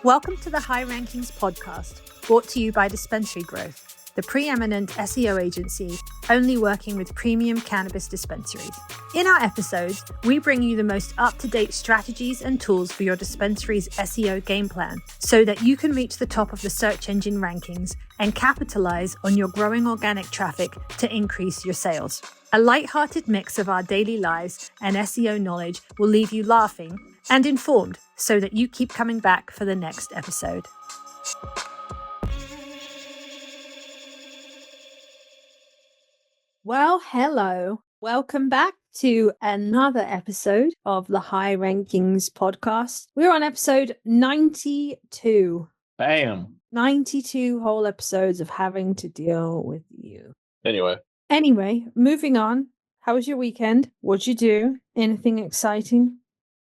Welcome to the High Rankings podcast, brought to you by Dispensary-Growth, the preeminent SEO agency only working with premium cannabis dispensaries. In our episodes, we bring you the most up-to-date strategies and tools for your dispensary's SEO game plan so that you can reach the top of the search engine rankings and capitalize on your growing organic traffic to increase your sales. A light-hearted mix of our daily lives and SEO knowledge will leave you laughing and informed so that you keep coming back for the next episode. Well, hello. Welcome back to another episode of the High Rankings podcast. We're on episode 92. Bam. 92 whole episodes of having to deal with you. Anyway, moving on. How was your weekend? What'd you do? Anything exciting?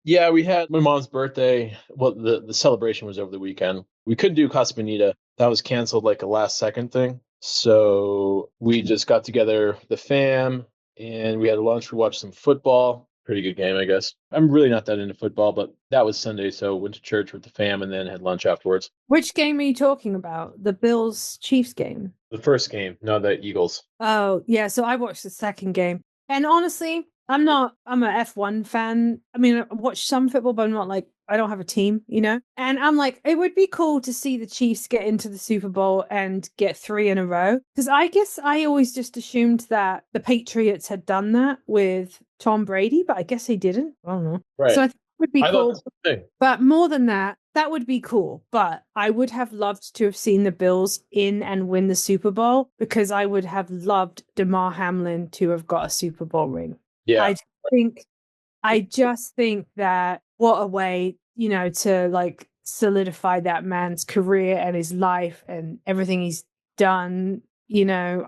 Yeah, we had my mom's birthday. Well, the celebration was over the weekend. We couldn't do Casa Bonita. That was canceled like a last second thing. So we just got together, the fam, and we had lunch. We watched some football. Pretty good game, I guess. I'm really not that into football, but that was Sunday. So went to church with the fam and then had lunch afterwards. Which game are you talking about? The Bills-Chiefs game? The first game, no, the Eagles. Oh, yeah. So I watched the second game. And honestly, I'm a F1 fan. I mean, I watch some football, but I'm not like, I don't have a team, you know? And I'm like, it would be cool to see the Chiefs get into the Super Bowl and get 3 in a row. Because I guess I always just assumed that the Patriots had done that with Tom Brady, but I guess they didn't. I don't know. Right. So I think it would be cool. Thing. But more than that, that would be cool. But I would have loved to have seen the Bills in and win the Super Bowl because I would have loved DeMar Hamlin to have got a Super Bowl ring. Yeah. I just think that what a way, you know, to like solidify that man's career and his life and everything he's done. You know,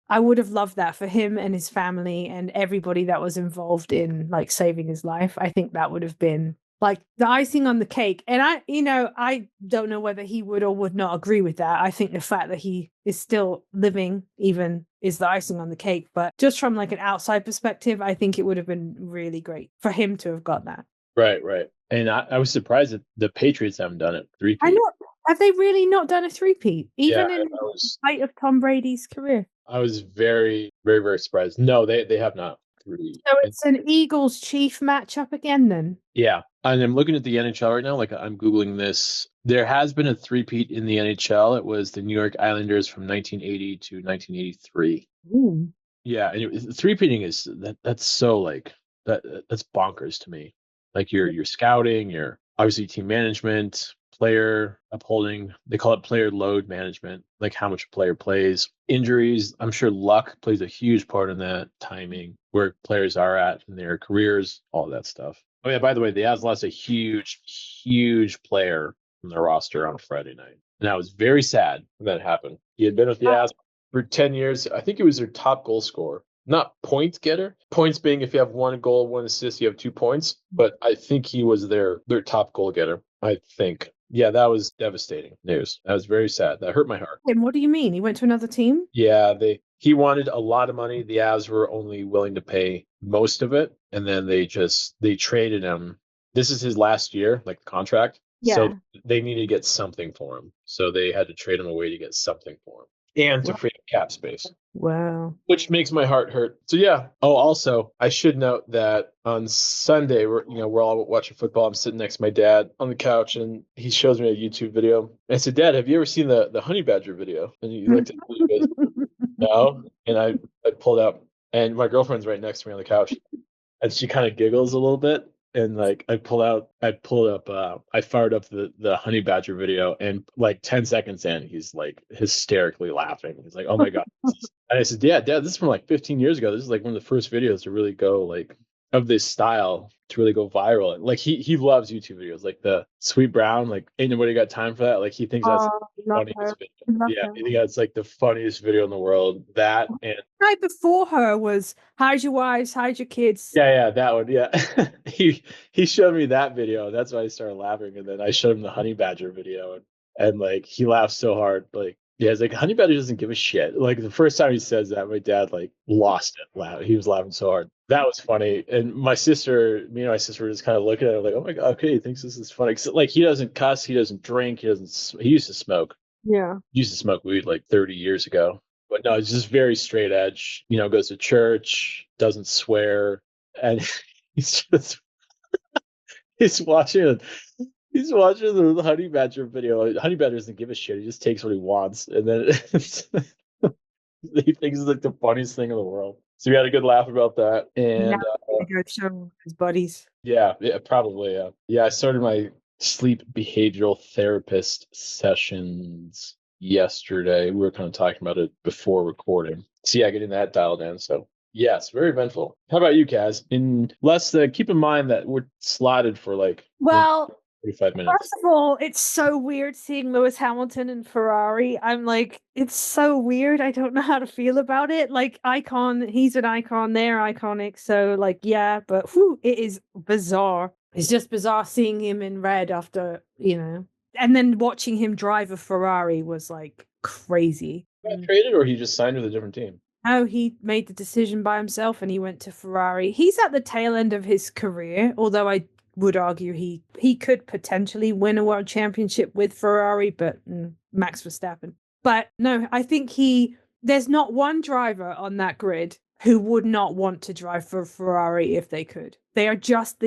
I would have loved that for him and his family and everybody that was involved in like saving his life. I think that would have been like the icing on the cake. And I don't know whether he would or would not agree with that. I think the fact that he is still living even is the icing on the cake. But just from like an outside perspective, I think it would have been really great for him to have got that. Right. And I was surprised that the Patriots haven't done it. 3-peat. I know. Have they really not done a 3-peat? Even in spite of Tom Brady's career? I was very, very, very surprised. No, they have not. 3. So it's an Eagles-Chief matchup again then? Yeah. And I'm looking at the NHL right now. Like I'm Googling this. There has been a 3-peat in the NHL. It was the New York Islanders from 1980 to 1983. Ooh. Yeah. And 3-peating is that's so like that's bonkers to me. Like you're scouting, you're obviously team management, player upholding. They call it player load management, like how much a player plays. Injuries, I'm sure luck plays a huge part in that. Timing, where players are at in their careers, all that stuff. Oh yeah, by the way, the Avs lost a huge, huge player from their roster on a Friday night. And I was very sad when that happened. He had been with the Avs for 10 years. I think he was their top goal scorer. Not point getter. Points being if you have 1 goal, 1 assist, you have 2 points. But I think he was their top goal getter. I think. Yeah, that was devastating news. That was very sad. That hurt my heart. And what do you mean? He went to another team? Yeah, he wanted a lot of money. The Avs were only willing to pay most of it. And then they traded him. This is his last year, like the contract. Yeah. So they needed to get something for him. So they had to trade him away to get something for him. And to free up cap space. Wow. Which makes my heart hurt. So yeah. Oh, also, I should note that on Sunday, we're all watching football. I'm sitting next to my dad on the couch, and he shows me a YouTube video. And I said, "Dad, have you ever seen the honey badger video?" And he looked at me and he goes, "No." And I pulled out, and my girlfriend's right next to me on the couch, and she kind of giggles a little bit. And like I fired up the honey badger video, and like 10 seconds in, he's like hysterically laughing. He's like, "Oh my God." And I said, "Yeah, Dad, this is from like 15 years ago. This is like one of the first videos to really go like of this style to really go viral." And like he loves YouTube videos, like the Sweet Brown, like ain't nobody got time for that. Like he thinks that's the funniest video. Yeah, he thinks that's like the funniest video in the world. That and right before her was how's your wives, how's your kids? Yeah, that one. Yeah. he showed me that video. That's why I started laughing. And then I showed him the honey badger video, and like he laughed so hard. Like Yeah, it's like Honey Badger doesn't give a shit. Like the first time he says that, my dad like lost it. He was laughing so hard. That was funny. And me and my sister were just kind of looking at it like, oh my god, okay, he thinks this is funny. 'Cause, like he doesn't cuss, he doesn't drink, he used to smoke. Yeah. He used to smoke weed like 30 years ago. But no, it's just very straight edge. Goes to church, doesn't swear, and he's just he's watching He's watching the Honey Badger video. Honey Badger doesn't give a shit. He just takes what he wants, and then he thinks it's like the funniest thing in the world. So we had a good laugh about that, Now and he's gonna go show his buddies. yeah, probably, yeah. I started my sleep behavioral therapist sessions yesterday. We were kind of talking about it before recording. So yeah, getting that dialed in. So yes, very eventful. How about you, Kaz? Keep in mind that we're slotted for like Well, 45 minutes. first of all, it's so weird seeing Lewis Hamilton and Ferrari. I'm like, it's so weird. I don't know how to feel about it. Like, he's an icon, they're iconic. So, like, yeah, but whew, it is bizarre. It's just bizarre seeing him in red after, and then watching him drive a Ferrari was like crazy. Got traded, or he just signed with a different team? Oh, he made the decision by himself and he went to Ferrari. He's at the tail end of his career, although I would argue he could potentially win a world championship with Ferrari, but Max Verstappen. But no, I think there's not one driver on that grid who would not want to drive for Ferrari if they could. They are just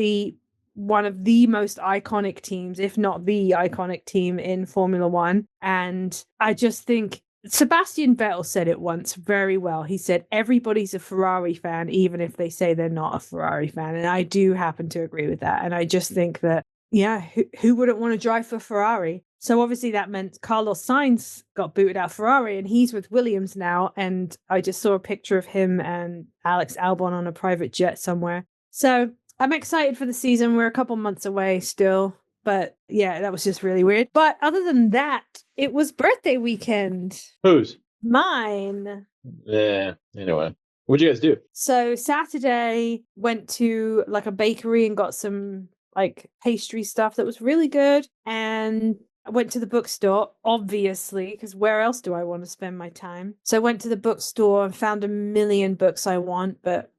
one of the most iconic teams, if not the iconic team in Formula One. And I just think Sebastian Vettel said it once very well. He said, everybody's a Ferrari fan, even if they say they're not a Ferrari fan. And I do happen to agree with that. And I just think that, yeah, who wouldn't want to drive for Ferrari? So obviously that meant Carlos Sainz got booted out of Ferrari and he's with Williams now. And I just saw a picture of him and Alex Albon on a private jet somewhere. So I'm excited for the season. We're a couple months away still. But yeah, that was just really weird. But other than that, it was birthday weekend. Whose? Mine. Yeah. Anyway, what'd you guys do? So Saturday went to like a bakery and got some like pastry stuff that was really good. And I went to the bookstore, obviously, because where else do I want to spend my time? So I went to the bookstore and found a million books I want, but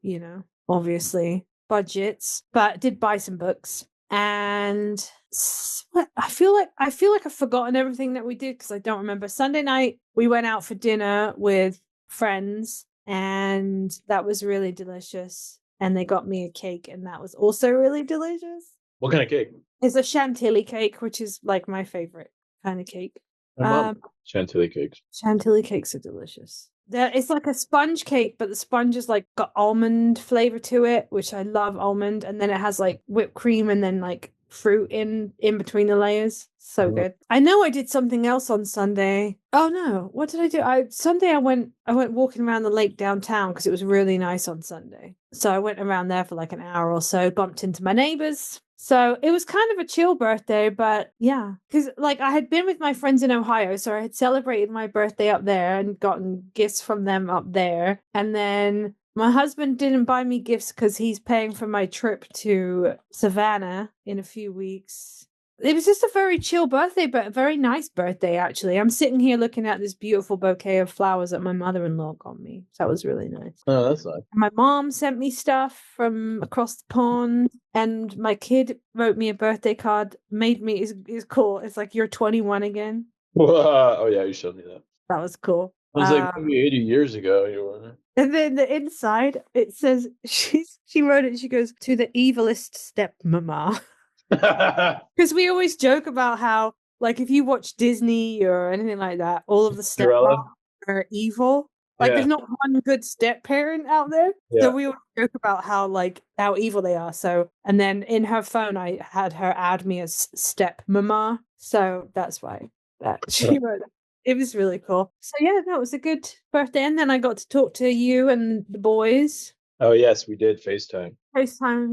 obviously budgets. But did buy some books. And I feel like I've forgotten everything that we did because I don't remember. Sunday night we went out for dinner with friends and that was really delicious. And they got me a cake and that was also really delicious. What kind of cake? It's a chantilly cake, which is like my favorite kind of cake. My mom chantilly cakes. Chantilly cakes are delicious. It's like a sponge cake, but the sponge is like got almond flavor to it, which I love almond, and then it has like whipped cream and then like fruit in between the layers. So good. I know I did something else on Sunday. Oh no, what did I do? Sunday I went walking around the lake downtown because it was really nice on Sunday. So I went around there for like an hour or so, bumped into my neighbors. So it was kind of a chill birthday, but yeah, because like I had been with my friends in Ohio, so I had celebrated my birthday up there and gotten gifts from them up there. And then my husband didn't buy me gifts because he's paying for my trip to Savannah in a few weeks. It was just a very chill birthday, but a very nice birthday, actually. I'm sitting here looking at this beautiful bouquet of flowers that my mother-in-law got me. So that was really nice. Oh, that's nice. My mom sent me stuff from across the pond, and my kid wrote me a birthday card, is cool. It's like, you're 21 again. Whoa. Oh, yeah, you showed me that. That was cool. It was like maybe 80 years ago you were. And then the inside, it says, she wrote it, she goes, to the evilest stepmama. Because we always joke about how, like, if you watch Disney or anything like that, all of the stepmoms are evil. Like, there's not one good step parent out there. Yeah. So we always joke about how evil they are. So, and then in her phone, I had her add me as stepmama. So that's why she wrote that. It was really cool. So yeah, that was a good birthday. And then I got to talk to you and the boys. Oh, yes, we did FaceTime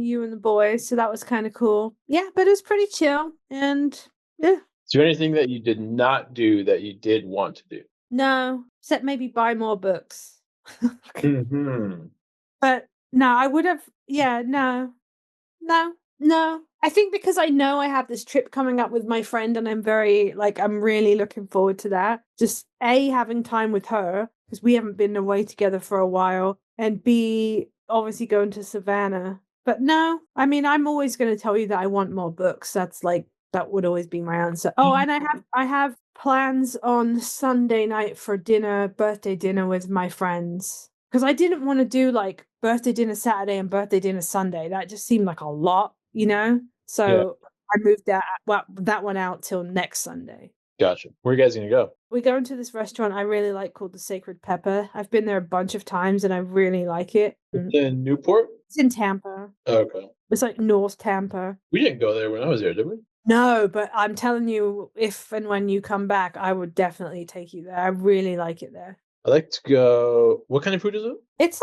you and the boys. So that was kind of cool. Yeah, but it was pretty chill. And yeah. Is there anything that you did not do that you did want to do? No, except maybe buy more books. Mm-hmm. But no, I would have. Yeah, no. No, I think because I know I have this trip coming up with my friend and I'm very like I'm really looking forward to that. Just A, having time with her because we haven't been away together for a while, and B, obviously going to Savannah. But no, I mean I'm always going to tell you that I want more books. That's like that would always be my answer. Oh, and I have plans on Sunday night for dinner, birthday dinner with my friends. Because I didn't want to do like birthday dinner Saturday and birthday dinner Sunday. That just seemed like a lot, you know? Yeah, So I moved that one out till next Sunday. gotcha. Where are you guys gonna go? We're going to this restaurant I really like called the Sacred Pepper. I've been there a bunch of times and I really like it. In Newport? It's in Tampa. Okay. It's like North Tampa. We didn't go there when I was there, did we? No, but I'm telling you, if and when you come back, I would definitely take you there. I really like it there. I'd like to go. What kind of food is it? It's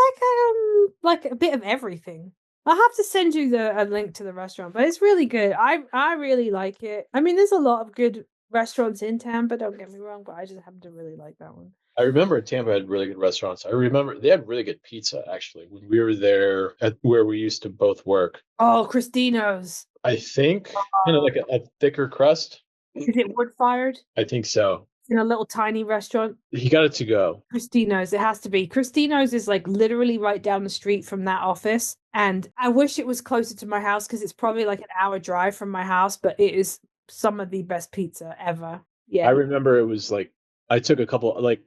like a bit of everything. I'll have to send you a link to the restaurant, but it's really good. I really like it. I mean, there's a lot of good restaurants in Tampa, don't get me wrong, but I just happen to really like that one. I remember Tampa had really good restaurants. I remember they had really good pizza actually when we were there at where we used to both work. Oh, Cristino's. I think kind of like a thicker crust. Is it wood fired? I think so. In a little tiny restaurant? He got it to go. Cristino's, it has to be. Cristino's is like literally right down the street from that office. And I wish it was closer to my house because it's probably like an hour drive from my house, but it is some of the best pizza ever. Yeah. I remember it was like I took a couple like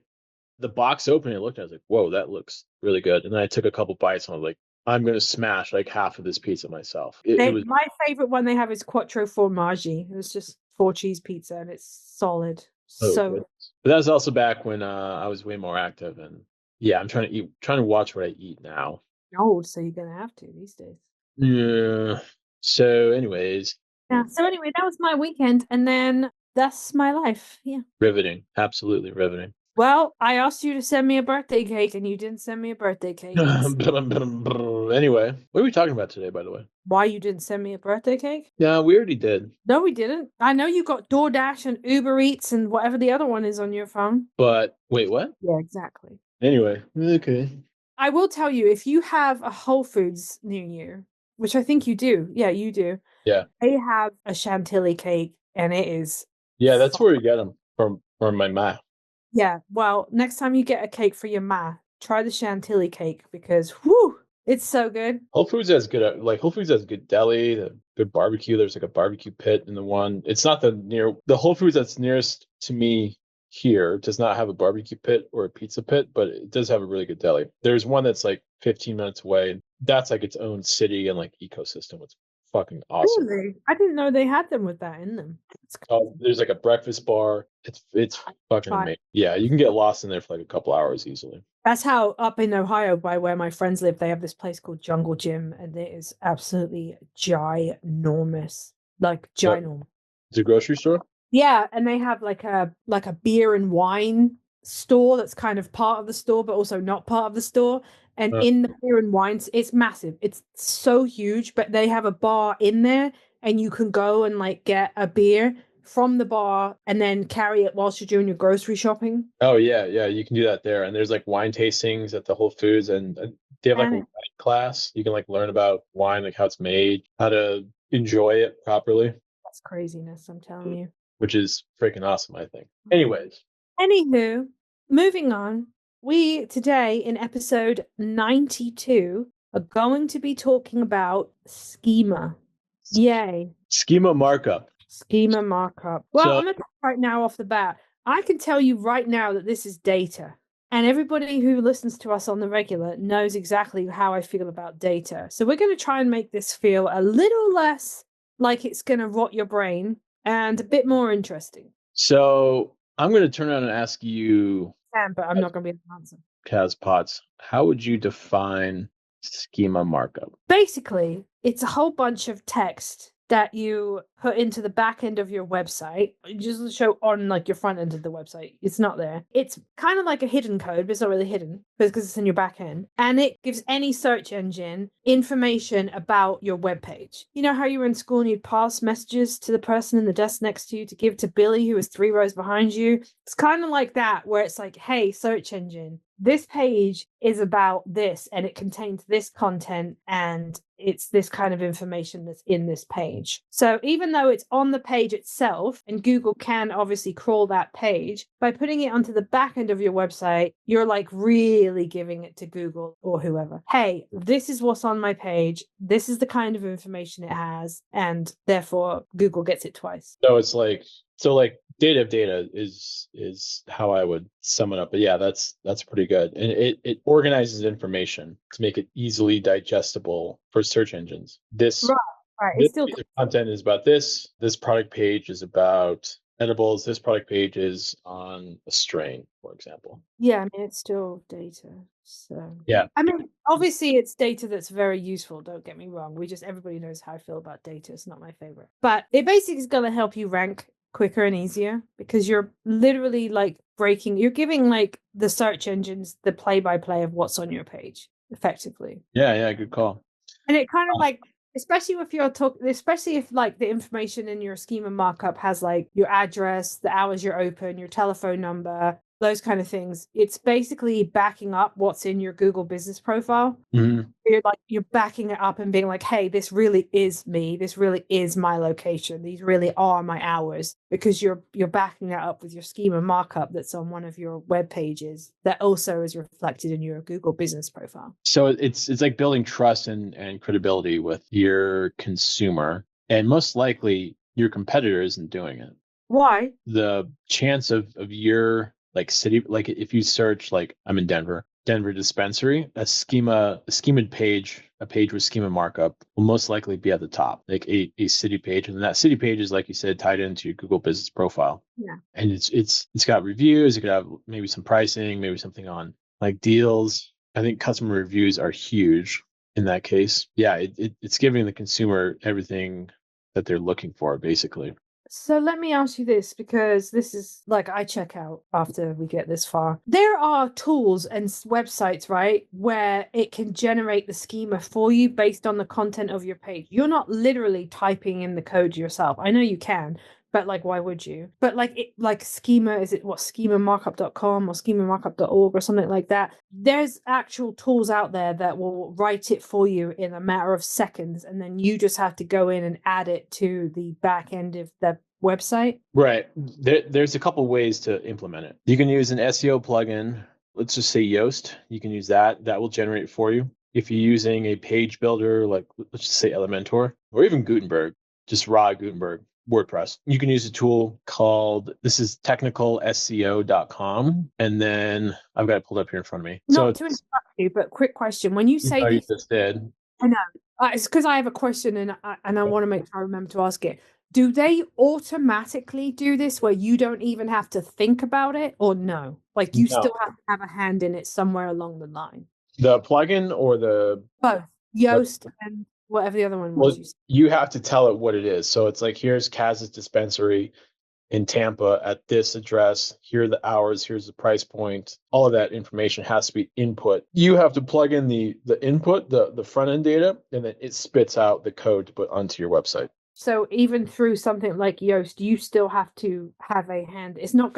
the box open. It looked. I was like, "Whoa, that looks really good." And then I took a couple bites and I was like, "I'm gonna smash like half of this pizza myself." It was My favorite one they have is Quattro Formaggi. It's just 4 cheese pizza and it's solid. So good. But that was also back when I was way more active and yeah, I'm trying to watch what I eat now. old, so you're gonna have to these days. Yeah. So, anyways, Yeah. So anyway, that was my weekend, and then that's my life. Yeah. riveting. Absolutely riveting. Well, I asked you to send me a birthday cake, and you didn't send me a birthday cake. Anyway, what are we talking about today, by the way? Why you didn't send me a birthday cake? Yeah, we already did. No, we didn't. I know you got DoorDash and Uber Eats and whatever the other one is on your phone. But wait, what? Yeah, exactly. Anyway, okay. I will tell you, if you have a Whole Foods near you, which I think you do, yeah, you do. Yeah. They have a chantilly cake, and it is. Yeah, that's where we get them from my ma. Yeah, well, next time you get a cake for your ma, try the chantilly cake because whoo, it's so good. Whole Foods has good Whole Foods has good deli, the good barbecue. There's like a barbecue pit in the one. It's not the Whole Foods that's nearest to me here does not have a barbecue pit or a pizza pit, but it does have a really good deli. There's one that's like 15 minutes away, and that's like its own city and like ecosystem. It's fucking awesome. Really? I didn't know they had them with that in them. There's like a breakfast bar. It's fucking amazing. Yeah, you can get lost in there for like a couple hours easily. That's how up in Ohio, by where my friends live, they have this place called Jungle Gym, and it is absolutely ginormous, like ginormous. It's a grocery store. Yeah, and they have like a beer and wine store that's kind of part of the store, but also not part of the store. And in the beer and wines, it's massive. It's so huge, but they have a bar in there, and you can go and like get a beer from the bar and then carry it whilst you're doing your grocery shopping. Oh yeah, you can do that there. And there's like wine tastings at the Whole Foods, and they have like a wine class. You can like learn about wine, like how it's made, how to enjoy it properly. That's craziness, I'm telling you. Which is freaking awesome, I think. Anyways. Anywho, moving on. We today in episode 92 are going to be talking about schema. Yay. Schema markup. Schema markup. Well, I'm going to right now off the bat. I can tell you right now that this is data. And everybody who listens to us on the regular knows exactly how I feel about data. So we're going to try and make this feel a little less like it's going to rot your brain and a bit more interesting. So I'm going to turn around and ask you. But I'm not going to be able to answer. Kaz Potts, how would you define schema markup? Basically, it's a whole bunch of text that you put into the back end of your website. It just show on like your front end of the website. It's not there. It's kind of like a hidden code, but it's not really hidden because it's in your back end. And it gives any search engine information about your web page. You know how you were in school and you'd pass messages to the person in the desk next to you to give to Billy, who was 3 rows behind you? It's kind of like that, where it's like, hey, search engine, this page is about this and it contains this content and it's this kind of information that's in this page. So even though it's on the page itself, and Google can obviously crawl that page, by putting it onto the back end of your website, you're like really giving it to Google or whoever. Hey, this is what's on my page. This is the kind of information it has. And therefore Google gets it twice. So it's like, data of data is how I would sum it up. But yeah, that's pretty good. And it organizes information to make it easily digestible for search engines. This It's still piece of content is about this. This product page is about edibles. This product page is on a strain, for example. Yeah, I mean, it's still data. So yeah, I mean, obviously it's data that's very useful, don't get me wrong. Everybody knows how I feel about data. It's not my favorite. But it basically is going to help you rank quicker and easier because you're literally like you're giving like the search engines the play-by-play of what's on your page effectively. Yeah, good call. And it kind of like, especially if like the information in your schema markup has like your address, the hours you're open, your telephone number, those kind of things. It's basically backing up what's in your Google business profile. Mm-hmm. You're backing it up and being like, hey, this really is me. This really is my location. These really are my hours, because you're backing that up with your schema markup that's on one of your web pages that also is reflected in your Google business profile. So it's like building trust and credibility with your consumer, and most likely your competitor isn't doing it. Why? The chance of your like city, like if you search, like I'm in Denver dispensary, a page with schema markup will most likely be at the top, like a city page. And that city page is, like you said, tied into your Google business profile. Yeah. And it's got reviews. It could have maybe some pricing, maybe something on like deals. I think customer reviews are huge in that case. Yeah, it's giving the consumer everything that they're looking for, basically. So let me ask you this, because this is like I check out after we get this far. There are tools and websites, right, where it can generate the schema for you based on the content of your page. You're not literally typing in the code yourself. I know you can, but like, why would you? But like schema, is it what, schemamarkup.com or schemamarkup.org or something like that? There's actual tools out there that will write it for you in a matter of seconds, and then you just have to go in and add it to the back end of the website. Right. There's a couple ways to implement it. You can use an SEO plugin. Let's just say Yoast. You can use that. That will generate it for you. If you're using a page builder, like let's just say Elementor, or even Gutenberg, just raw Gutenberg, WordPress, you can use a tool called, this is technicalseo.com. And then I've got it pulled up here in front of me. Not to interrupt you, but quick question. When you say you just did. I know. It's because I have a question and I want to make sure I remember to ask it. Do they automatically do this where you don't even have to think about it, or no? Like you still have to have a hand in it somewhere along the line? The plugin or the... Both. Yoast and whatever the other one was. Well, you have to tell it what it is. So it's like, here's Kaz's dispensary in Tampa at this address. Here are the hours. Here's the price point. All of that information has to be input. You have to plug in the input, the front end data, and then it spits out the code to put onto your website. So even through something like Yoast, you still have to have a hand. It's not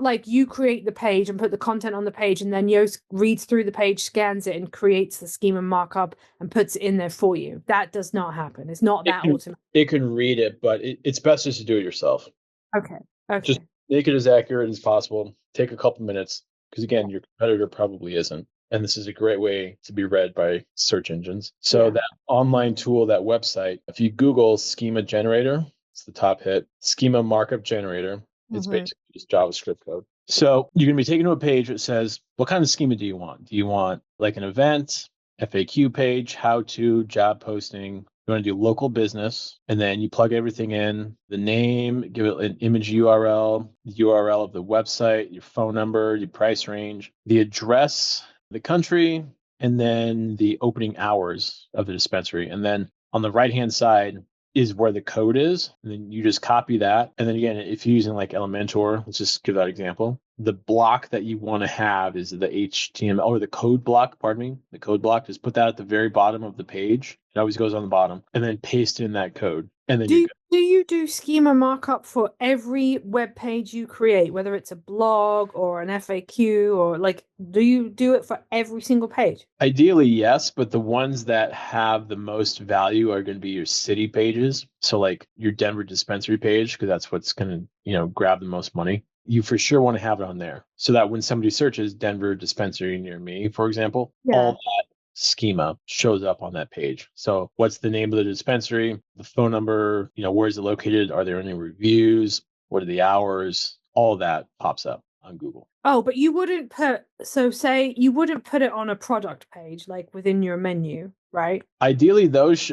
like you create the page and put the content on the page and then Yoast reads through the page, scans it, and creates the schema markup and puts it in there for you. That does not happen. It's not that automatic. It can read it, but it's best just to do it yourself. Okay. Just make it as accurate as possible. Take a couple minutes, because again, your competitor probably isn't. And this is a great way to be read by search engines. So that online tool, that website, if you Google schema generator, it's the top hit, schema markup generator. It's basically just JavaScript code. So you're going to be taken to a page that says, what kind of schema do you want? Do you want like an event, FAQ page, how to, job posting? You want to do local business, and then you plug everything in, the name, give it an image URL, the URL of the website, your phone number, your price range, the address, the country, and then the opening hours of the dispensary. And then on the right-hand side is where the code is. And then you just copy that. And then again, if you're using like Elementor, let's just give that example. the block that you want to have is the HTML or the code block, pardon me, the code block. Just put that at the very bottom of the page. It always goes on the bottom, and then paste in that code, and then you're good. Do you do schema markup for every web page you create, whether it's a blog or an FAQ, or like, do you do it for every single page? Ideally, yes, but the ones that have the most value are going to be your city pages. So like your Denver dispensary page, because that's what's going to, grab the most money. You for sure want to have it on there so that when somebody searches Denver dispensary near me, for example, all that schema shows up on that page. So what's the name of the dispensary, the phone number, where is it located? Are there any reviews? What are the hours? All of that pops up on Google. Oh, but you wouldn't say you wouldn't put it on a product page, like within your menu, right? Ideally,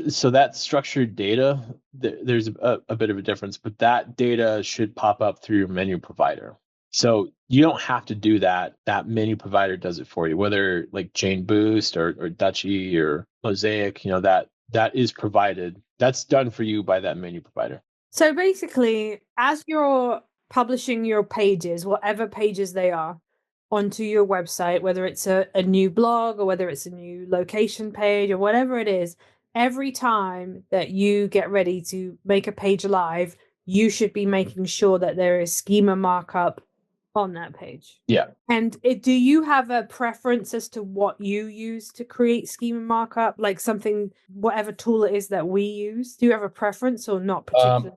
so that structured data, there's a bit of a difference, but that data should pop up through your menu provider. So you don't have to do that. That menu provider does it for you, whether like Jane Boost or Dutchy or Mosaic, that is provided. That's done for you by that menu provider. So basically, as you're publishing your pages, whatever pages they are, onto your website, whether it's a new blog or whether it's a new location page or whatever it is, every time that you get ready to make a page live, you should be making sure that there is schema markup on that page. Yeah. And do you have a preference as to what you use to create schema markup? Like something, whatever tool it is that we use, do you have a preference or not particularly?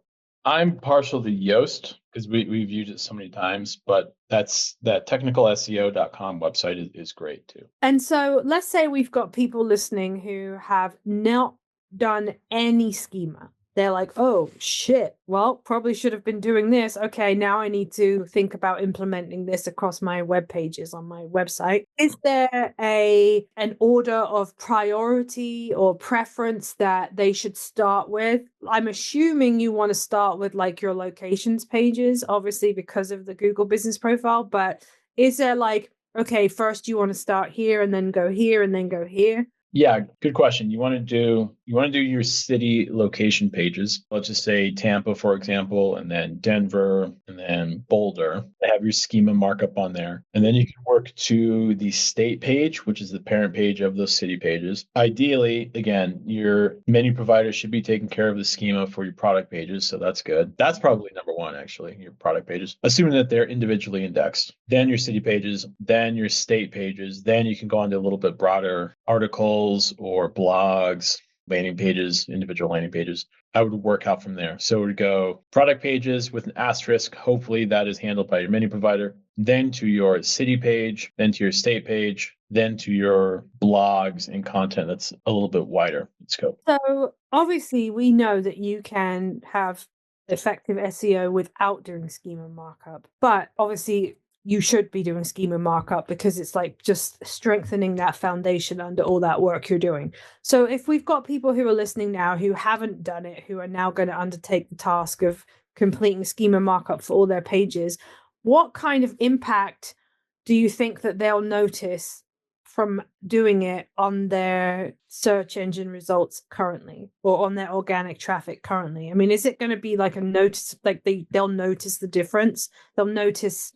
I'm partial to Yoast because we've used it so many times, but that technicalseo.com website is great too. And so let's say we've got people listening who have not done any schema. They're like, oh shit, well, probably should have been doing this. Okay, now I need to think about implementing this across my web pages on my website. Is there an order of priority or preference that they should start with? I'm assuming you want to start with like your locations pages, obviously because of the Google Business Profile, but is there like, okay, first you want to start here and then go here and then go here? Yeah, good question. You want to do your city location pages. Let's just say Tampa, for example, and then Denver, and then Boulder. Have your schema markup on there. And then you can work to the state page, which is the parent page of those city pages. Ideally, again, your menu provider should be taking care of the schema for your product pages. So that's good. That's probably number one, actually, your product pages, assuming that they're individually indexed. Then your city pages, then your state pages. Then you can go on to a little bit broader articles or blogs, landing pages, individual landing pages. I would work out from there. So it would go product pages with an asterisk. Hopefully that is handled by your menu provider. Then to your city page, then to your state page, then to your blogs and content that's a little bit wider in scope. So obviously we know that you can have effective SEO without doing schema markup, but obviously you should be doing schema markup because it's like just strengthening that foundation under all that work you're doing. So if we've got people who are listening now who haven't done it, who are now going to undertake the task of completing schema markup for all their pages, what kind of impact do you think that they'll notice from doing it on their search engine results currently or on their organic traffic currently? I mean, is it going to be like a notice, like they'll notice the difference? They'll notice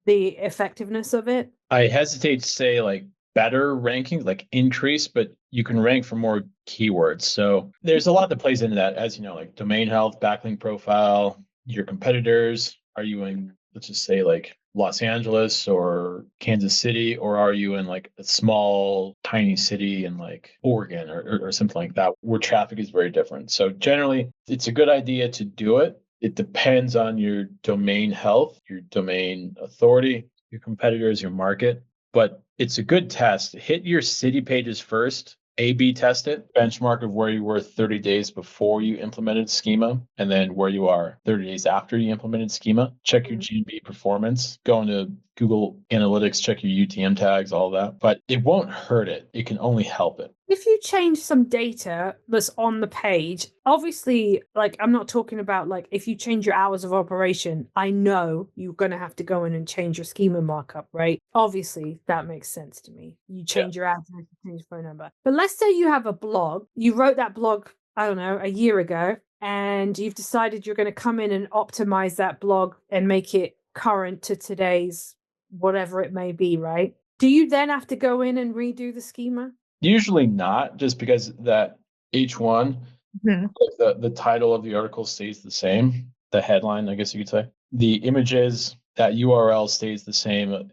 the effectiveness of it? I hesitate to say like better ranking, like increase, but you can rank for more keywords. So there's a lot that plays into that, as you know, like domain health, backlink profile, your competitors. Are you in, let's just say like Los Angeles or Kansas City, or are you in like a small, tiny city in like Oregon or something like that, where traffic is very different? So generally, it's a good idea to do it. It depends on your domain health, your domain authority, your competitors, your market, but it's a good test. Hit your city pages first, A/B test it, benchmark of where you were 30 days before you implemented schema, and then where you are 30 days after you implemented schema. Check your GMB performance, go into Google Analytics, check your UTM tags, all that, but it won't hurt it. It can only help it. If you change some data that's on the page, obviously, like I'm not talking about like if you change your hours of operation, I know you're going to have to go in and change your schema markup, right? Obviously, that makes sense to me. You change your address, you change your phone number. But let's say you have a blog, you wrote that blog, I don't know, a year ago, and you've decided you're going to come in and optimize that blog and make it current to today's whatever it may be, right? Do you then have to go in and redo the schema? Usually not, just because that H1, the title of the article stays the same. The headline, I guess you could say. The images, that URL stays the same.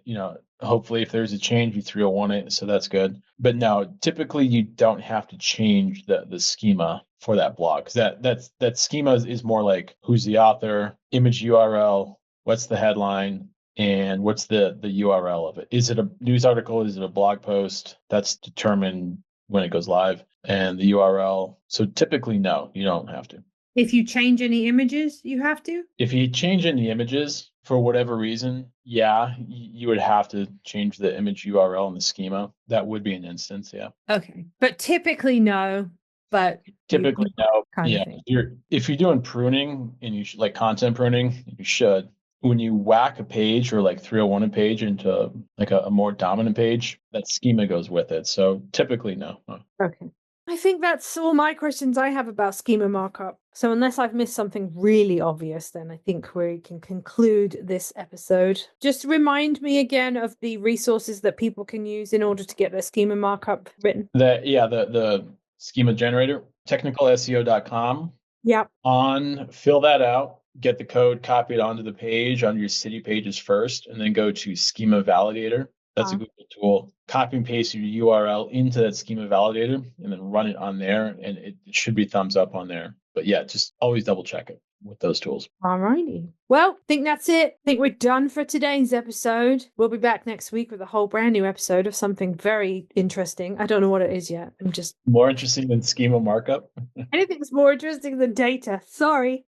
Hopefully if there's a change, you 301 it, so that's good. But no, typically you don't have to change the schema for that blog, because that schema is more like who's the author, image URL, what's the headline, and what's the URL of it. Is it a news article? Is it a blog post? That's determined when it goes live, and the URL. So typically, no, you don't have to. If you change any images, you have to? If you change any images for whatever reason, yeah, you would have to change the image URL in the schema. That would be an instance, yeah. Okay. But typically, no. But typically, no. kind Yeah, of thing. if you're doing pruning and you should, like content pruning, you should. When you whack a page or like 301 a page into like a more dominant page, that schema goes with it. So typically, no. Okay. I think that's all my questions I have about schema markup. So unless I've missed something really obvious, then I think we can conclude this episode. Just remind me again of the resources that people can use in order to get their schema markup written. The schema generator, technicalseo.com. Yep. Fill that out, get the code copied onto the page on your city pages first, and then go to Schema Validator. That's a Google tool. Copy and paste your URL into that Schema Validator and then run it on there, and it should be thumbs up on there. But yeah, just always double check it with those tools. Alrighty. Well, I think that's it. I think we're done for today's episode. We'll be back next week with a whole brand new episode of something very interesting. I don't know what it is yet. I'm just more interesting than schema markup. Anything's more interesting than data. Sorry.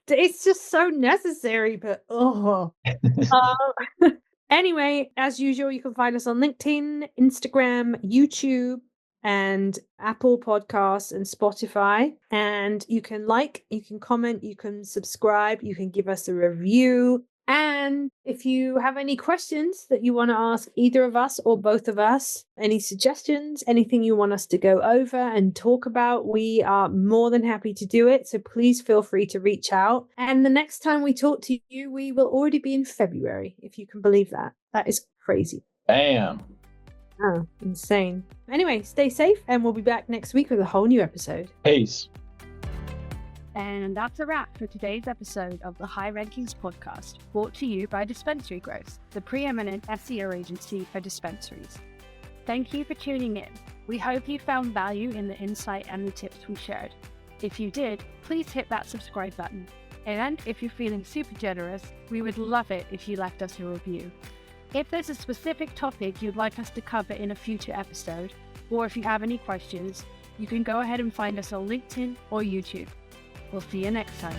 It's just so necessary, but anyway, as usual, you can find us on LinkedIn, Instagram, YouTube, and Apple Podcasts and Spotify. And you can like, you can comment, you can subscribe, you can give us a review. And if you have any questions that you want to ask either of us or both of us, any suggestions, anything you want us to go over and talk about, we are more than happy to do it. So please feel free to reach out. And the next time we talk to you, we will already be in February, if you can believe that. That is crazy. Bam. Oh, insane. Anyway, stay safe, and we'll be back next week with a whole new episode. Peace. And that's a wrap for today's episode of the High Rankings podcast, brought to you by Dispensary-Growth, the preeminent SEO agency for dispensaries. Thank you for tuning in. We hope you found value in the insight and the tips we shared. If you did, please hit that subscribe button. And if you're feeling super generous, we would love it if you left us a review. If there's a specific topic you'd like us to cover in a future episode, or if you have any questions, you can go ahead and find us on LinkedIn or YouTube. We'll see you next time.